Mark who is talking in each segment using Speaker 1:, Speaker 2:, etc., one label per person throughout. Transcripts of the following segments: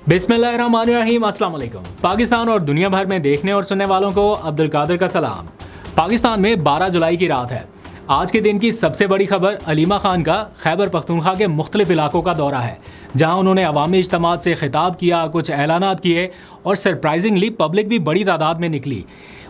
Speaker 1: बिस्मिल्लाहिर्रहमानिर्रहीम, अस्सलाम वालेकुम। पाकिस्तान और दुनिया भर में देखने और सुनने वालों को अब्दुल कादिर का सलाम। पाकिस्तान में 12 जुलाई की रात है। आज के दिन की सबसे बड़ी खबर अलीमा खान का खैबर पख्तूनख्वा के मुख्तलिफ इलाकों का दौरा है, जहां उन्होंने अवामी इज्तिमात से खिताब किया, कुछ ऐलानात किए और सरप्राइजिंगली पब्लिक भी बड़ी तादाद में निकली।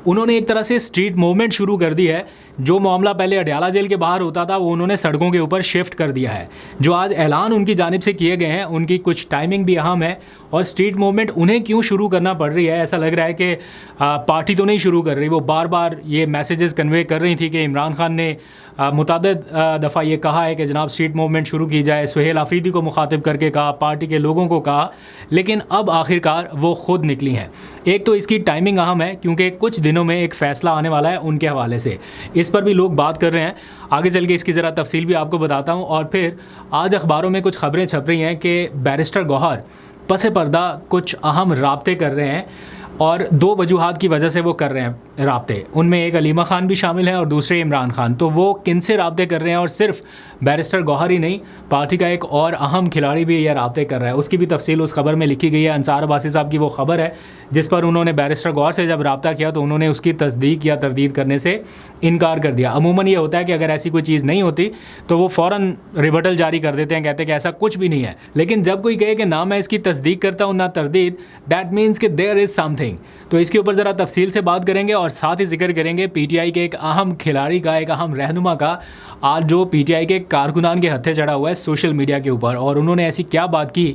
Speaker 1: उन्होंने एक तरह से स्ट्रीट मूवमेंट शुरू कर दी है। जो मामला पहले अडयाला जेल के बाहर होता था वो उन्होंने सड़कों के ऊपर शिफ्ट कर दिया है। जो आज ऐलान उनकी जानिब से किए गए हैं उनकी कुछ टाइमिंग भी अहम है और स्ट्रीट मूवमेंट उन्हें क्यों शुरू करना पड़ रही है, ऐसा लग रहा है कि पार्टी तो नहीं शुरू कर रही। वो बार बार ये मैसेजेस कन्वे कर रही थी कि इमरान खान ने मुतअद्दिद दफ़ा ये कहा है कि जनाब स्ट्रीट मूवमेंट शुरू की जाए, सुहेल आफरीदी को मुखातिब करके कहा, पार्टी के लोगों को कहा, लेकिन अब आखिरकार वो ख़ुद निकली हैं। एक तो इसकी टाइमिंग अहम है क्योंकि कुछ दिनों में एक फ़ैसला आने वाला है उनके हवाले से, इस पर भी लोग बात कर रहे हैं। आगे चल के इसकी ज़रा तफसील भी आपको बताता हूँ। और फिर आज अखबारों में कुछ खबरें छप रही हैं कि बैरिस्टर गौहर पसे पर्दा कुछ अहम राब्ते कर रहे हैं और दो वजूहात की वजह से वो कर रहे हैं राब्ते। उनमें एक अलीमा खान भी शामिल है और दूसरे इमरान खान। तो वो किन से राब्ते कर रहे हैं, और सिर्फ बैरिस्टर गौहर ही नहीं, पार्टी का एक और अहम खिलाड़ी भी यह राब्ते कर रहा है। उसकी भी तफसील उस खबर में लिखी गई है। अंसार अब्बासी साहब की वो खबर है जिस पर उन्होंने बैरिस्टर गौहर से जब राब्ता किया तो उन्होंने उसकी तस्दीक या तरदीद करने से इनकार कर दिया। अमूमन ये होता है कि अगर ऐसी कोई चीज़ नहीं होती तो वो फ़ौरन रिबटल जारी कर देते हैं, कहते हैं कि ऐसा कुछ भी नहीं है। लेकिन जब कोई कहे कि ना मैं इसकी तस्दीक करता हूँ ना तरदीद, दैट मीन्स कि देयर इज़ समथिंग। तो इसके ऊपर ज़रा तफसील से बात करेंगे और साथ ही जिक्र करेंगे पीटीआई के एक अहम खिलाड़ी का, एक अहम रहनुमा का, आज जो पीटीआई के कारकुनान के हत्थे चढ़ा हुआ है सोशल मीडिया के ऊपर। और उन्होंने ऐसी क्या बात की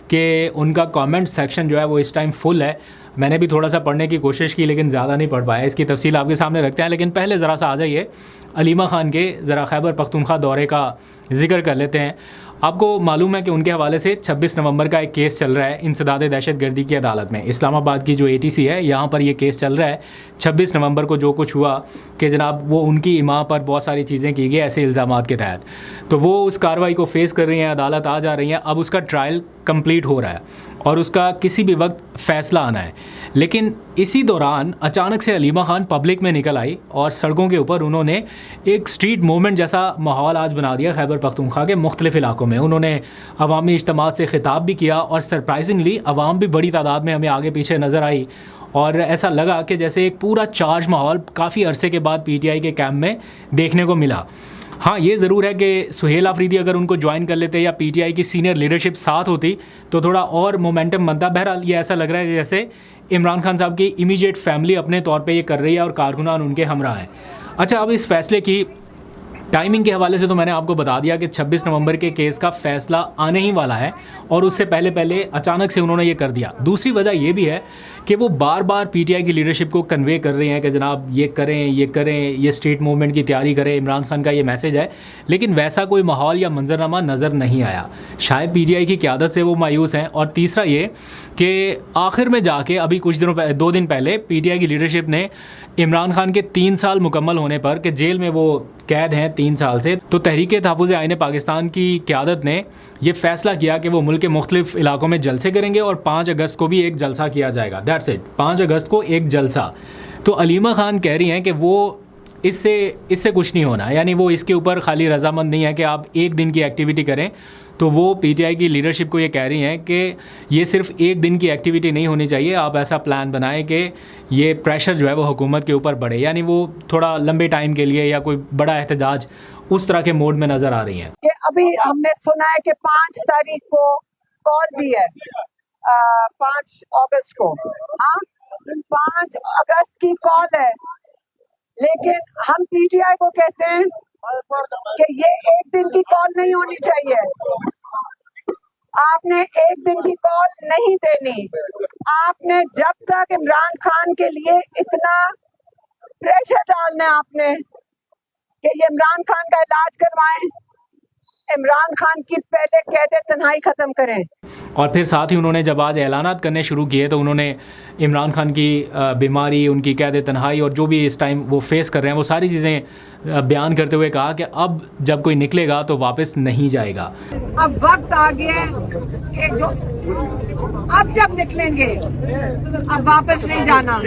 Speaker 1: कि उनका कमेंट सेक्शन जो है वो इस टाइम फुल है। मैंने भी थोड़ा सा पढ़ने की कोशिश की लेकिन ज़्यादा नहीं पढ़ पाया। इसकी तफसील आपके सामने रखते हैं, लेकिन पहले ज़रा सा आ जाइए अलीमा खान के ज़रा खैबर पख्तूनख्वा दौरे का जिक्र कर लेते हैं। आपको मालूम है कि उनके हवाले से 26 नवंबर का एक केस चल रहा है इंसदाद दहशतगर्दी की अदालत में। इस्लामाबाद की जो ATC है यहाँ पर ये केस चल रहा है। 26 नवंबर को जो कुछ हुआ कि जनाब वो उनकी इमाम पर बहुत सारी चीज़ें की गई ऐसे इल्ज़ामात के तहत, तो वो उस कार्रवाई को फेस कर रही हैं, अदालत आ जा रही हैं। अब उसका ट्रायल कंप्लीट हो रहा है और उसका किसी भी वक्त फ़ैसला आना है। लेकिन इसी दौरान अचानक से अलीमा खान पब्लिक में निकल आई और सड़कों के ऊपर उन्होंने एक स्ट्रीट मूवमेंट जैसा माहौल आज बना दिया खैबर पख्तूनख्वा के मुख्तलिफ इलाकों में। उन्होंने अवामी इज्तिमात से खिताब भी किया और सरप्राइजिंगली अवाम भी बड़ी तादाद में हमें आगे पीछे नज़र आई और ऐसा लगा कि जैसे एक पूरा चार्ज माहौल काफ़ी अरसे के बाद PTI के कैंप में देखने को मिला। हाँ, ये ज़रूर है कि सुहेल आफरीदी अगर उनको ज्वाइन कर लेते या PTI की सीनियर लीडरशिप साथ होती तो थोड़ा और मोमेंटम बनता। बहरहाल ये ऐसा लग रहा है जैसे इमरान खान साहब की इमीडिएट फैमिली अपने तौर पे ये कर रही है और कारकुनान उनके हमरा हैं। अच्छा, अब इस फैसले की टाइमिंग के हवाले से तो मैंने आपको बता दिया कि 26 नवंबर के केस का फ़ैसला आने ही वाला है और उससे पहले पहले अचानक से उन्होंने ये कर दिया। दूसरी वजह ये भी है कि वो बार बार PTI की लीडरशिप को कन्वे कर रही हैं कि जनाब ये करें, ये करें, ये स्ट्रीट मूवमेंट की तैयारी करें। इमरान खान का ये मैसेज है, लेकिन वैसा कोई माहौल या मंजरनामा नज़र नहीं आया। शायद PTI की क़यादत से वो मायूस हैं। और तीसरा ये कि आखिर में जाके अभी कुछ दिनों पहले, 2 दिन पहले PTI की लीडरशिप ने इमरान खान के 3 साल मुकम्मल होने पर कि जेल में वो कैद हैं 3 साल से, तो तहरीक तहफ़्फ़ुज़ आईन पाकिस्तान की क़यादत ने यह फ़ैसला किया कि वो मुल्क के मुख्तलिफ़ इलाकों में जलसे करेंगे और 5 अगस्त को भी एक जलसा किया जाएगा। दैट्स इट, 5 अगस्त को एक जलसा। तो अलीमा खान कह रही हैं कि वो इससे कुछ नहीं होना, यानी वो इसके ऊपर खाली रजामंद नहीं है कि आप एक दिन की एक्टिविटी करें। तो वो PTI की लीडरशिप को ये कह रही हैं कि ये सिर्फ एक दिन की एक्टिविटी नहीं होनी चाहिए, आप ऐसा प्लान बनाएं कि ये प्रेशर जो है वो हुकूमत के ऊपर बढ़े, यानी वो थोड़ा लंबे टाइम के लिए या कोई बड़ा एहतजाज उस तरह के मोड में नज़र आ रही हैं।
Speaker 2: अभी हमने सुना है कि 5 तारीख को कॉल दी है, 5 अगस्त को। हाँ, 5 अगस्त की कॉल है, लेकिन हम PTI को कहते हैं कि ये एक दिन की कॉल नहीं होनी चाहिए। आपने एक दिन की कॉल नहीं देनी। आपने जब तक इमरान खान के लिए इतना प्रेशर डालना है आपने कि ये इमरान खान का इलाज करवाएं, इमरान खान की पहले कैद तन्हाई ख़त्म करें।
Speaker 1: और फिर साथ ही उन्होंने जब आज ऐलानात करने शुरू किए तो उन्होंने इमरान खान की बीमारी, उनकी कैद तन्हाई और जो भी इस टाइम वो फेस कर रहे हैं वो सारी चीज़ें बयान करते हुए कहा कि अब जब कोई निकलेगा तो वापस नहीं जाएगा।
Speaker 2: अब वक्त आ गया है कि जो अब जब निकलेंगे अब वापस नहीं जाना।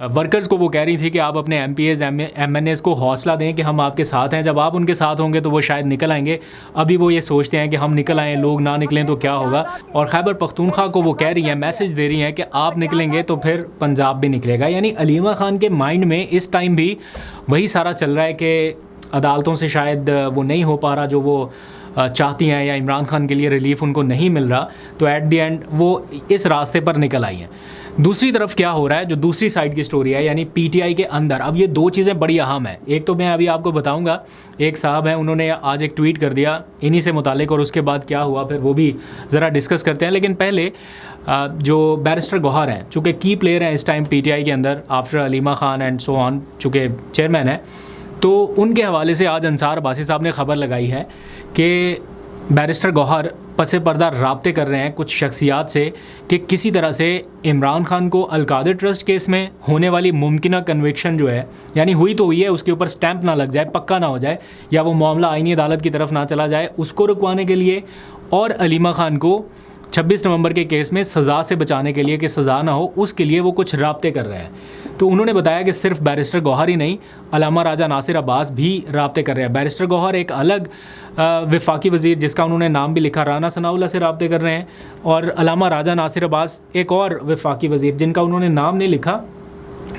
Speaker 1: वर्कर्स को वो कह रही थी कि आप अपने MPs MNAs को हौसला दें कि हम आपके साथ हैं, जब आप उनके साथ होंगे तो वो शायद निकल आएंगे। अभी वो ये सोचते हैं कि हम निकल आएँ, लोग ना निकलें तो क्या होगा। और खैबर पख्तूनख्वा को वो कह रही हैं, मैसेज दे रही हैं कि आप निकलेंगे तो फिर पंजाब भी निकलेगा। यानी अलीमा खान के माइंड में इस टाइम भी वही सारा चल रहा है कि अदालतों से शायद वो नहीं हो पा रहा जो वो चाहती हैं, या इमरान खान के लिए रिलीफ उनको नहीं मिल रहा, तो एट द एंड वो इस रास्ते पर निकल आई हैं। दूसरी तरफ क्या हो रहा है, जो दूसरी साइड की स्टोरी है, यानी PTI के अंदर अब ये दो चीज़ें बड़ी अहम हैं। एक तो मैं अभी आपको बताऊंगा, एक साहब हैं उन्होंने आज एक ट्वीट कर दिया इन्हीं से मुतालिक, और उसके बाद क्या हुआ फिर वो भी ज़रा डिस्कस करते हैं। लेकिन पहले जो बैरिस्टर गौहर हैं, चूँकि की प्लेयर हैं इस टाइम PTI के अंदर after Aleema Khan and so on, चूँकि चेयरमैन है, तो उनके हवाले से आज अंसार अब्बासी साहब ने खबर लगाई है कि बैरिस्टर गौहर पसे पर्दा राब्ते कर रहे हैं कुछ शख्सियात से कि किसी तरह से इमरान खान को अलकादर ट्रस्ट केस में होने वाली मुमकिना कन्विक्शन जो है, यानी हुई तो हुई है, उसके ऊपर स्टैंप ना लग जाए, पक्का ना हो जाए, या वो मामला आईनी अदालत की तरफ ना चला जाए, उसको रुकवाने के लिए, और अलीमा खान को 26 नवंबर के केस में सज़ा से बचाने के लिए कि सज़ा ना हो, उसके लिए वो कुछ राब्ते कर रहे हैं। तो उन्होंने बताया कि सिर्फ बैरिस्टर गौहर ही नहीं, अलामा राजा नासिर अब्बास भी राब्ते कर रहे हैं। बैरिस्टर गौहर एक अलग वफाकी वज़ीर जिसका उन्होंने नाम भी लिखा, राना सनाउल्लाह से राब्ते कर रहे हैं, और अलामा राजा नासिर अब्बास एक और वफाकी वज़ीर जिनका उन्होंने नाम नहीं लिखा,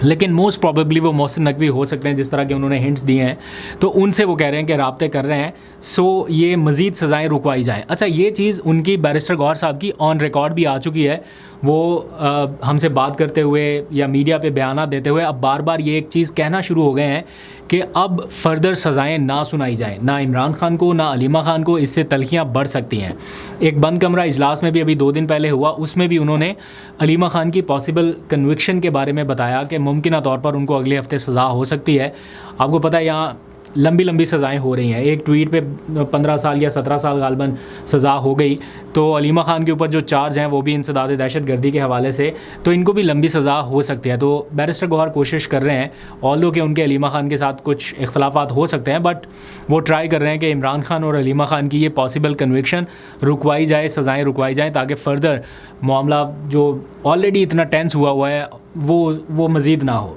Speaker 1: लेकिन मोस्ट प्रॉबेबली वो मोहसिन नकवी हो सकते हैं जिस तरह के उन्होंने हिंट्स दिए हैं, तो उनसे वो कह रहे हैं कि राब्ते कर रहे हैं, सो ये मज़ीद सज़ाएँ रुकवाई जाएँ। अच्छा, ये चीज़ उनकी बैरिस्टर गौहर साहब की ऑन रिकॉर्ड भी आ चुकी है। वो हमसे बात करते हुए या मीडिया पे बयान देते हुए अब बार बार ये एक चीज़ कहना शुरू हो गए हैं कि अब फर्दर सज़ाएँ ना सुनाई जाएँ, ना इमरान खान को ना अलीमा खान को, इससे तलखियाँ बढ़ सकती हैं। एक बंद कमरा इजलास में भी अभी 2 दिन पहले हुआ, उसमें भी उन्होंने अलीमा खान की पॉसिबल कन्विक्शन के बारे में बताया कि मुमकिन तौर पर उनको अगले हफ्ते सज़ा हो सकती है। आपको पता है यहाँ लंबी लंबी सज़ाएँ हो रही हैं। एक ट्वीट पे 15 साल या 17 साल गालबन सज़ा हो गई, तो अलीमा खान के ऊपर जो चार्ज हैं वो भी इंसदाद दहशतगर्दी के हवाले से, तो इनको भी लंबी सज़ा हो सकती है। तो बैरिस्टर गौहर कोशिश कर रहे हैं, ऑल्दो कि उनके अलीमा खान के साथ कुछ इख्तलाफात हो सकते हैं, बट वो ट्राई कर रहे हैं कि इमरान खान और अलीमा खान की ये पॉसिबल कन्विक्शन रुकवाई जाए, सज़ाएँ रुकवाई जाएँ, ताकि फ़र्दर मामला जो ऑलरेडी इतना टेंस हुआ है वो मज़ीद ना हो।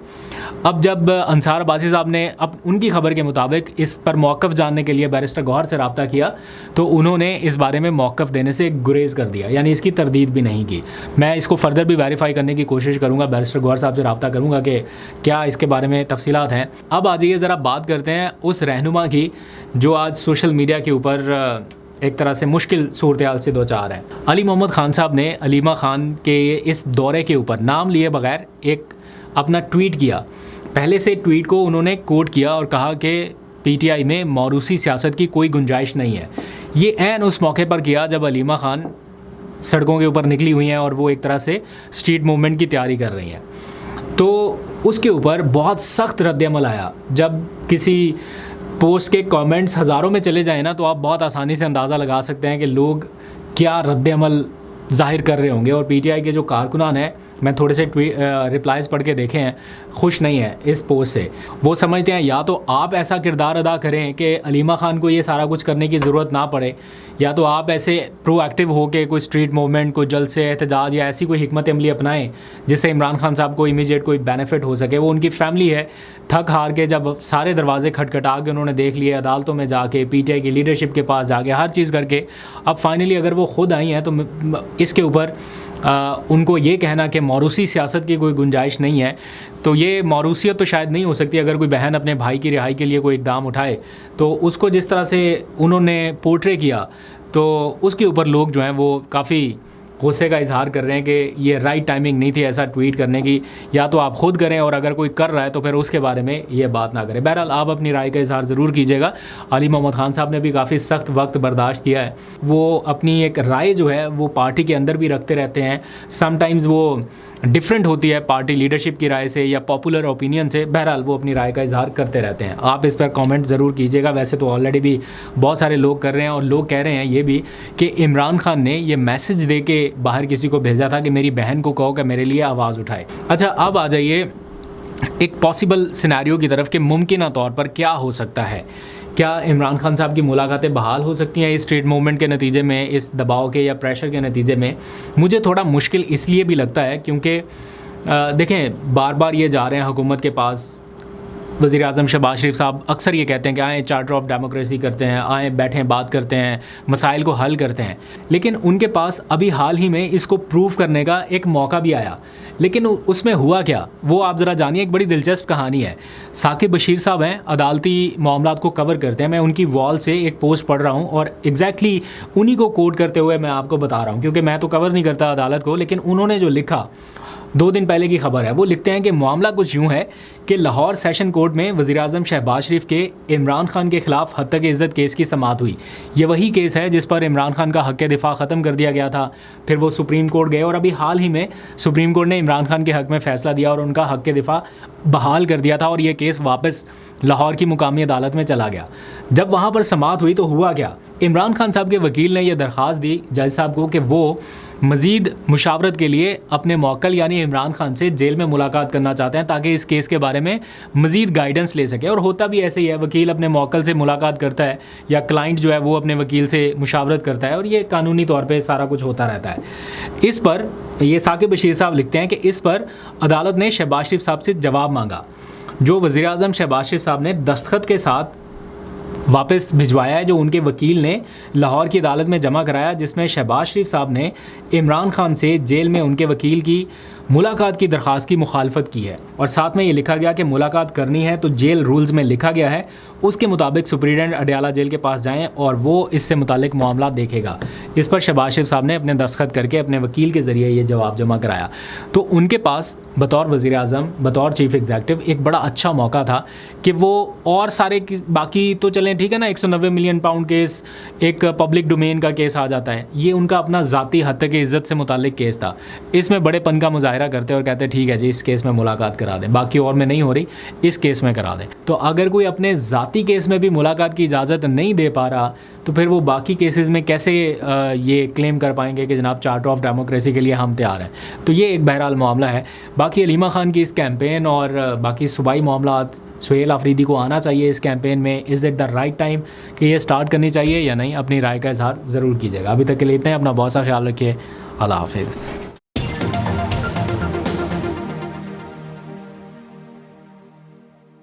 Speaker 1: अब जब अंसार अब्बासी साहब ने अब उनकी खबर के मुताबिक इस पर मौक़िफ़ जानने के लिए बैरिस्टर गौहर से रब्ता किया, तो उन्होंने इस बारे में मौक़िफ़ देने से गुरेज़ कर दिया, यानी इसकी तरदीद भी नहीं की। मैं इसको फ़र्दर भी वेरीफाई करने की कोशिश करूँगा, बैरिस्टर गौहर साहब से रब्ता करूँगा कि क्या इसके बारे में तफसीलात हैं। अब आ जाइए ज़रा बात करते हैं उस रहनुमा की जो आज सोशल मीडिया के ऊपर एक तरह से मुश्किल सूरत-ए-हाल से दो चार हैं। अली मोहम्मद खान साहब ने अलीमा खान के इस दौरे के ऊपर नाम लिए बगैर एक अपना ट्वीट किया। पहले से ट्वीट को उन्होंने कोट किया और कहा कि PTI में मौरूसी सियासत की कोई गुंजाइश नहीं है। ये ऐन उस मौके पर किया जब अलीमा खान सड़कों के ऊपर निकली हुई हैं और वो एक तरह से स्ट्रीट मूवमेंट की तैयारी कर रही हैं। तो उसके ऊपर बहुत सख्त रद्द-ए-अमल आया। जब किसी पोस्ट के कमेंट्स हज़ारों में चले जाएँ ना, तो आप बहुत आसानी से अंदाज़ा लगा सकते हैं कि लोग क्या रद्द-ए-अमल ज़ाहिर कर रहे होंगे। और PTI के जो कारकुनान हैं, मैं थोड़े से रिप्लाइज़ पढ़ के देखे हैं, खुश नहीं है इस पोस्ट से। वो समझते हैं या तो आप ऐसा किरदार अदा करें कि अलीमा खान को ये सारा कुछ करने की ज़रूरत ना पड़े, या तो आप ऐसे प्रोएक्टिव हो के कोई स्ट्रीट मूवमेंट, कोई जलसे, एहतजाज या ऐसी कोई हिकमत अमली अपनाएं जिससे इमरान खान साहब को इमीडिएट कोई बेनिफिट हो सके। वो उनकी फैमिली है, थक हार के जब सारे दरवाजे खटखटा के उन्होंने देख लिए, अदालतों में जाके, PTI की लीडरशिप के पास जाके, हर चीज़ करके, अब फाइनली अगर वो खुद आई हैं तो इसके ऊपर उनको ये कहना कि मौरूसी सियासत की कोई गुंजाइश नहीं है, तो ये मौरूसियत तो शायद नहीं हो सकती। अगर कोई बहन अपने भाई की रिहाई के लिए कोई इक़दाम उठाए, तो उसको जिस तरह से उन्होंने पोर्ट्रे किया, तो उसके ऊपर लोग जो हैं वो काफ़ी गुस्से का इजहार कर रहे हैं कि ये राइट टाइमिंग नहीं थी ऐसा ट्वीट करने की, या तो आप खुद करें और अगर कोई कर रहा है तो फिर उसके बारे में ये बात ना करें। बहरहाल आप अपनी राय का इजहार ज़रूर कीजिएगा। अली मोहम्मद खान साहब ने भी काफ़ी सख्त वक्त बर्दाश्त किया है। वो अपनी एक राय जो है वो पार्टी के अंदर भी रखते रहते हैं, समटाइम्स वो डिफरेंट होती है पार्टी लीडरशिप की राय से या पॉपुलर ओपिनियन से। बहरहाल वो अपनी राय का इजहार करते रहते हैं। आप इस पर कमेंट ज़रूर कीजिएगा। वैसे तो ऑलरेडी भी बहुत सारे लोग कर रहे हैं, और लोग कह रहे हैं ये भी कि इमरान खान ने ये मैसेज दे के बाहर किसी को भेजा था कि मेरी बहन को कहो कि मेरे लिए आवाज़ उठाए। अच्छा, अब आ जाइए एक पॉसिबल सिनेरियो की तरफ कि मुमकिन तौर पर क्या हो सकता है। क्या इमरान खान साहब की मुलाकातें बहाल हो सकती हैं इस स्ट्रीट मूवमेंट के नतीजे में, इस दबाव के या प्रेशर के नतीजे में? मुझे थोड़ा मुश्किल इसलिए भी लगता है क्योंकि देखें, बार बार ये जा रहे हैं हुकूमत के पास। वज़ीर आज़म शहबाज शरीफ साहब अक्सर ये कहते हैं कि आएँ चार्टर ऑफ डेमोक्रेसी करते हैं, आएँ बैठें बात करते हैं, मसाइल को हल करते हैं, लेकिन उनके पास अभी हाल ही में इसको प्रूव करने का एक मौका भी आया। लेकिन उसमें हुआ क्या, वो आप ज़रा जानिए। एक बड़ी दिलचस्प कहानी है। साकिब बशीर साहब हैं, अदालती मामलात को कवर करते हैं। मैं उनकी वॉल से एक पोस्ट पढ़ रहा हूँ और एग्जैक्टली उन्हीं को कोट करते हुए मैं आपको बता रहा हूँ, क्योंकि मैं तो कवर नहीं करता अदालत को, लेकिन उन्होंने जो लिखा 2 दिन पहले की खबर है। वो लिखते हैं कि मामला कुछ यूँ है कि लाहौर सेशन कोर्ट में वज़ीर आज़म शहबाज शरीफ के इमरान खान के ख़िलाफ़ हद तक इज़्ज़त केस की समाअत हुई। ये वही केस है जिस पर इमरान खान का हक़ दिफ़ा ख़त्म कर दिया गया था। फिर वो सुप्रीम कोर्ट गए और अभी हाल ही में सुप्रीम कोर्ट ने इमरान खान के हक़ में फ़ैसला दिया और उनका हक़ दिफ़ा बहाल कर दिया था और ये केस वापस लाहौर की मुकामी अदालत में चला गया। जब वहाँ पर समाअत हुई तो हुआ क्या, इमरान खान साहब के वकील ने यह दरख्वास्त दी जज साहब को कि वो मज़ीद मुशावरत के लिए अपने मौक्कल यानी इमरान खान से जेल में मुलाकात करना चाहते हैं ताकि इस केस के बारे में मज़ीद गाइडेंस ले सके। और होता भी ऐसे ही है, वकील अपने मौक्कल से मुलाकात करता है या क्लाइंट जो है वो अपने वकील से मुशावरत करता है और ये कानूनी तौर पर सारा कुछ होता रहता है। इस पर ये साकिब बशीर साहब लिखते हैं कि इस पर अदालत ने शहबाज शरीफ साहब से जवाब मांगा, जो वज़ीर आज़म शहबाज शरीफ साहब ने दस्तखत के साथ वापस भिजवाया है, जो उनके वकील ने लाहौर की अदालत में जमा कराया, जिसमें शहबाज शरीफ साहब ने इमरान खान से जेल में उनके वकील की मुलाकात की दरख्वास्त की मुखालफत की है। और साथ में ये लिखा गया कि मुलाकात करनी है तो जेल रूल्स में लिखा गया है उसके मुताबिक सुप्रीडेंट अडयाला जेल के पास जाएं और वो इससे मुतालिक मामला देखेगा। इस पर शहबाज शरीफ साहब ने अपने दस्तखत करके अपने वकील के ज़रिए ये जवाब जमा कराया। तो उनके पास बतौर वज़ीर आज़म, बतौर चीफ़ एग्जीक्यूटिव एक बड़ा अच्छा मौका था कि वो और सारे बाकी तो चलें ठीक है ना, 190 मिलियन पाउंड केस एक पब्लिक डोमेन का केस आ जाता है, ये उनका अपना ज़ाती हद तक इज़्ज़त से मुतालिक केस था। इसमें बड़ेपन का मुजाहरा करते और कहते ठीक है जी इस केस में मुलाकात करा दें, बाकी और में नहीं हो रही इस केस में करा दें। तो अगर कोई अपने ज़ाती केस में भी मुलाकात की इजाज़त नहीं दे पा रहा तो फिर वो बाकी केसेस में कैसे ये क्लेम कर पाएंगे कि जनाब चार्टर ऑफ डेमोक्रेसी के लिए हम तैयार हैं। तो ये एक बहरहाल मामला है। बाकी अलीमा खान की इस कैंपेन और बाकी सूबाई मामलात, सुहेल आफरीदी को आना चाहिए इस कैंपेन में, is it the right time कि ये स्टार्ट करनी चाहिए या नहीं, अपनी राय का इजहार ज़रूर कीजिएगा। अभी तक के लिए इतना ही, अपना बहुत सा ख्याल रखिए। अल्लाह हाफिज़।